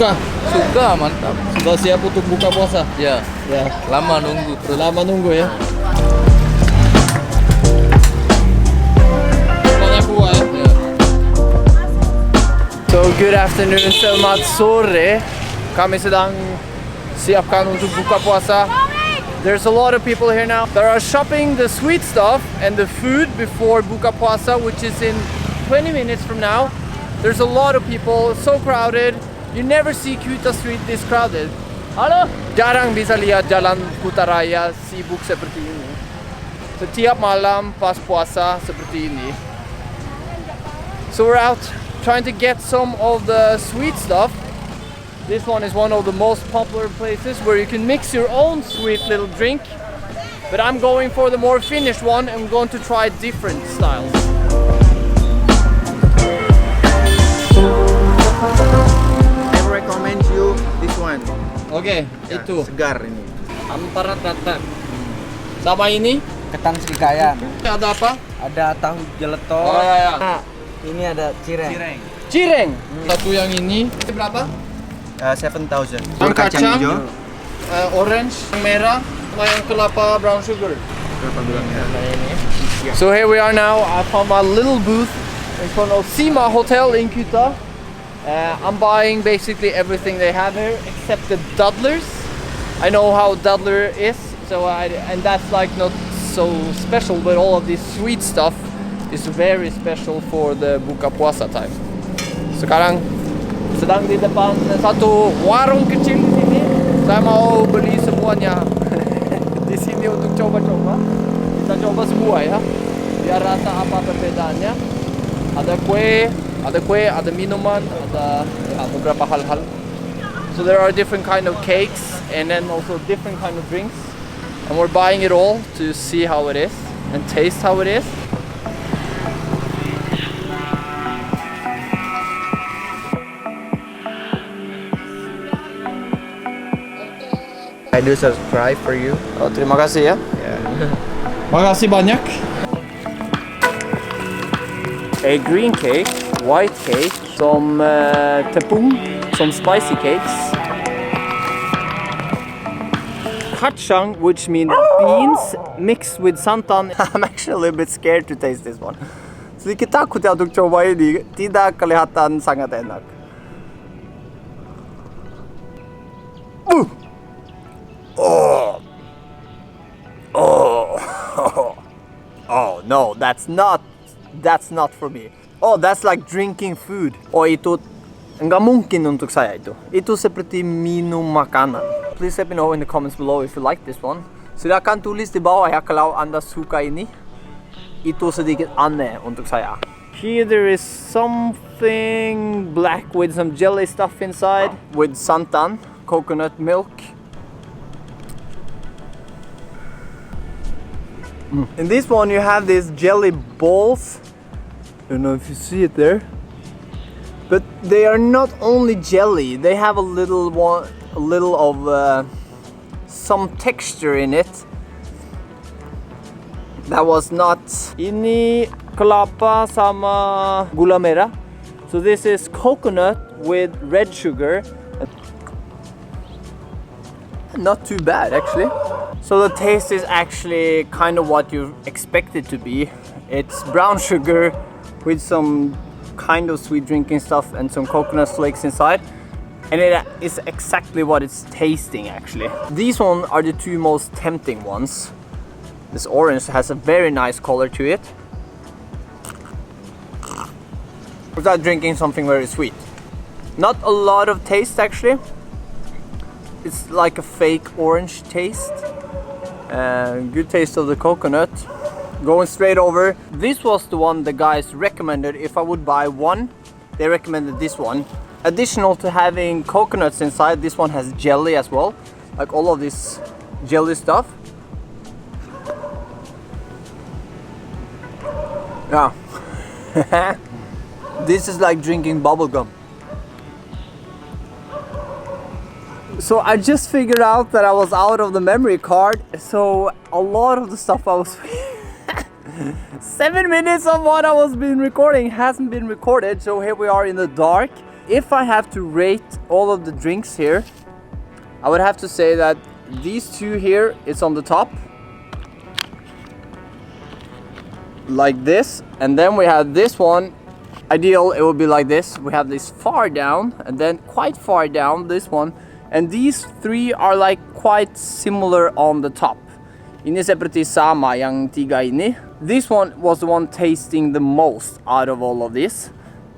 Suka? Suka, mantap. Sudah siap untuk buka puasa? Ya, Ya. lama nunggu. Lama nunggu ya. Banyak buah ya. Ya. So good afternoon, selamat sore. Kami sedang siapkan untuk buka puasa. There's a lot of people here now. They are shopping the sweet stuff and the food before buka puasa, which is in 20 minutes from now. There's a lot of people, so crowded. You never see Kuta Street this crowded. Halo? Jarang bisa lihat jalan Kutaraya sibuk seperti ini. Setiap malam pas puasa seperti ini. So we're out trying to get some of the sweet stuff. This one is one of the most popular places where you can mix your own sweet little drink. But I'm going for the more finished one. I'm going to try different styles. I recommend you this one. Oke, Ya, itu. segar ini. Antara tata. Sama ini Ketan serikaya, ada apa? ada tahu jeletot. Oh ya ya. Nah, ini ada cireng. Cireng. Satu yang ini berapa? 7,000. Yang kacang, hijau. orange, merah, sama yang kelapa brown sugar. Berapa bilangnya? So here we are now. I found my little booth in front of Sima Hotel in Kuta. I'm buying basically everything they have here except the Duddlers. I know how Duddler is, and that's like not so special, but all of this sweet stuff is very special for the buka puasa time. Sekarang sedang di depan satu warung kecil di sini. Saya mau beli semuanya di sini untuk coba-coba. Kita coba semua ya, biar rasa apa perbedaannya. Ada kue, ada minuman, ada ya, beberapa hal-hal. So there are different kind of cakes and then also different kind of drinks. And we're buying it all to see how it is and taste how it is. I do subscribe for you. Oh, terima kasih ya. Yeah. Makasih banyak. A green cake, white cake, some tepung, some spicy cakes. Kacang, which means beans mixed with santan. I'm actually a bit scared to taste this one. Sedikit takut ya untuk coba ini. Tidak kelihatan sangat enak. Oh no, that's not for me. Oh, that's like drinking food. Oh, itu enggak mungkin untuk saya itu. Itu seperti minum makanan. Please let me know in the comments below if you like this one. Silakan tulis di bawah ya kalau Anda suka ini. Itu sedikit aneh untuk saya. Here there is something black with some jelly stuff inside with santan, coconut milk. In this one you have these jelly balls. I don't know if you see it there. But they are not only jelly, they have a little of some texture in it. That was not. Ini kelapa sama gula merah. So this is coconut with red sugar. Not too bad actually. So the taste is actually kind of what you expect it to be. It's brown sugar with some kind of sweet drinking stuff and some coconut flakes inside. And it is exactly what it's tasting actually. These ones are the two most tempting ones. This orange has a very nice color to it. Without drinking something very sweet. Not a lot of taste actually. It's like a fake orange taste. Good taste of the coconut. Going straight over. This was the one the guys recommended if I would buy one. They recommended this one. Additional to having coconuts inside, this one has jelly as well. Like all of this jelly stuff. Yeah. This is like drinking bubblegum. So I just figured out that I was out of the memory card. So a lot of the stuff I was 7 minutes of what I was been recording hasn't been recorded. So here we are in the dark. if I have to rate all of the drinks here, I would have to say that these two here is on the top, like this, and then we have this one. Ideal, it would be like this. We have this far down, and then quite far down this one, and these three are like quite similar on the top. Ini seperti sama yang tiga ini. This one was the one tasting the most out of all of this.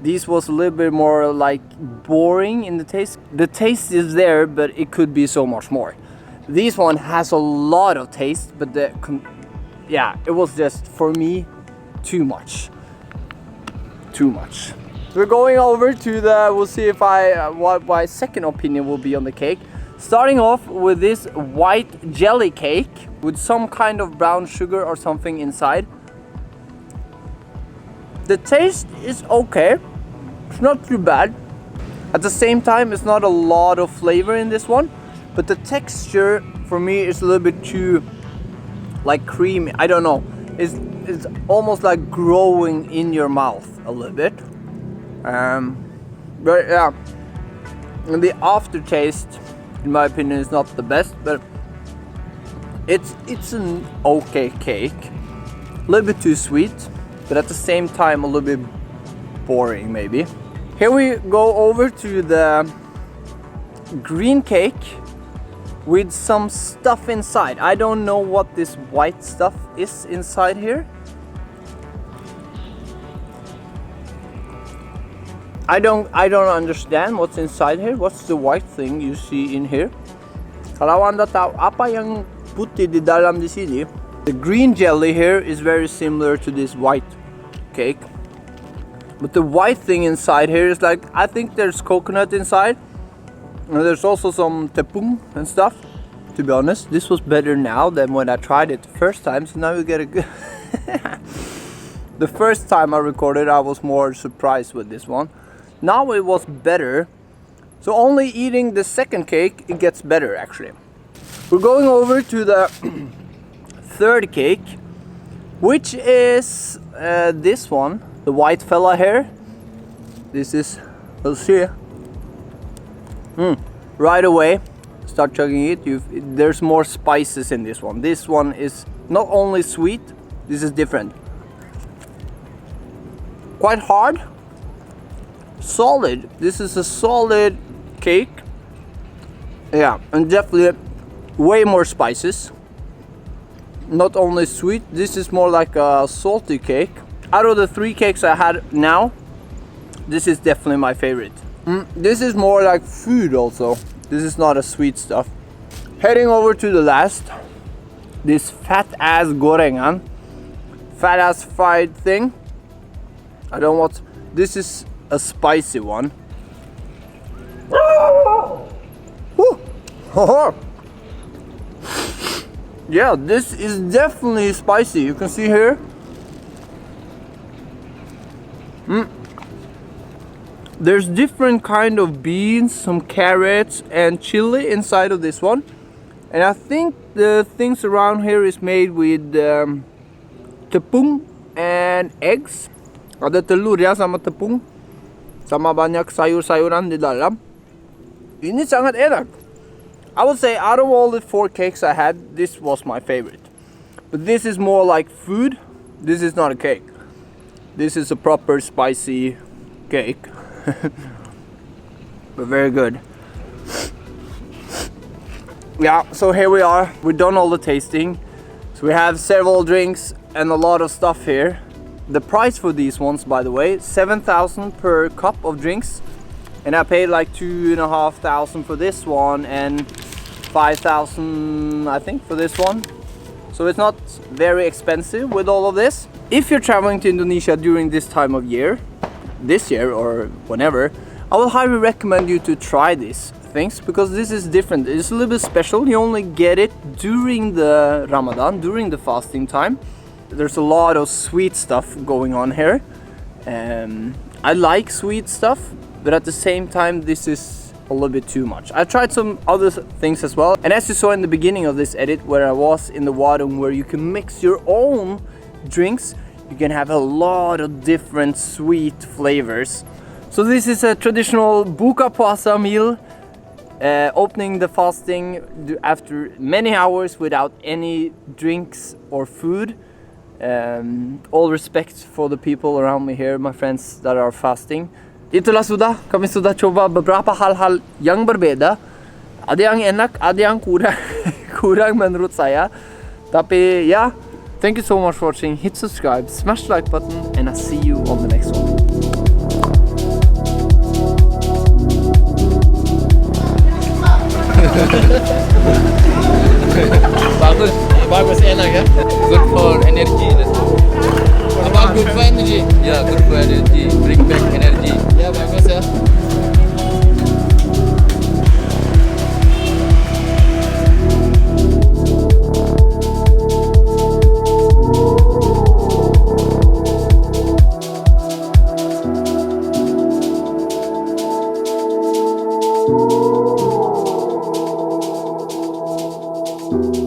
This was a little bit more like boring in the taste. The taste is there, but it could be so much more. This one has a lot of taste, but yeah, it was just for me too much. Too much. We're going over to we'll see if what my second opinion will be on the cake. Starting off with this white jelly cake with some kind of brown sugar or something inside. The taste is okay. It's not too bad. At the same time, it's not a lot of flavor in this one, but the texture for me is a little bit too like creamy. I don't know. It's almost like growing in your mouth a little bit. But yeah, and the aftertaste, in my opinion, is not the best, but it's an okay cake. A little bit too sweet, but at the same time a little bit boring maybe. Here we go over to the green cake with some stuff inside. I don't know what this white stuff is inside here. I don't understand what's inside here. What's the white thing you see in here? Kalau Anda tahu apa yang putih di dalam di sini? The green jelly here is very similar to this white cake. But the white thing inside here is like, I think there's coconut inside. And there's also some tepung and stuff. To be honest, this was better now than when I tried it the first time. So now we get a good... The first time I recorded, I was more surprised with this one. Now it was better. So only eating the second cake, it gets better actually. We're going over to the third cake, which is this one, the white fella here. This is, we'll see. Right away, start chugging it. There's more spices in this one. This one is not only sweet, this is different. Quite hard. Solid. This is a solid cake. Yeah, and definitely way more spices. Not only sweet, this is more like a salty cake. Out of the three cakes I had now, this is definitely my favorite. This is more like food also. This is not a sweet stuff. Heading over to the last. This fat ass gorengan. Fat ass fried thing. I don't want... This is a spicy one. Yeah, this is definitely spicy. You can see here. There's different kind of beans, some carrots and chili inside of this one. And I think the things around here is made with tepung and eggs. Ada telur ya sama tepung. Sama banyak sayur-sayuran di dalam. Ini sangat enak. I would say out of all the four cakes I had, this was my favorite. But this is more like food. This is not a cake. This is a proper spicy cake. But very good. Yeah, so here we are. We've done all the tasting. So we have several drinks and a lot of stuff here. The price for these ones, by the way, 7,000 per cup of drinks. And I paid like 2,500 for this one and 5,000 I think for this one. So it's not very expensive with all of this. If you're traveling to Indonesia during this time of year, this year or whenever, I will highly recommend you to try these things because this is different. It's a little bit special. You only get it during the Ramadan, during the fasting time. There's a lot of sweet stuff going on here. I like sweet stuff, but at the same time this is a little bit too much. I tried some other things as well, and as you saw in the beginning of this edit where I was in the Wadung, where you can mix your own drinks, you can have a lot of different sweet flavors. So this is a traditional buka puasa meal, opening the fasting after many hours without any drinks or food. All respect for the people around me here, my friends that are fasting. Itulah sudah, kami sudah coba beberapa hal-hal yang berbeda. Ada yang enak, ada yang kurang, kurang menurut saya. Tapi ya, thank you so much for watching. Hit subscribe, smash the like button, and I'll see you on the next one. Bagus. Bagus, enak ya? Good for energy. Apa good for energy? Yeah, good for energy. Bring back energy. Ya, bagus ya. Thank you.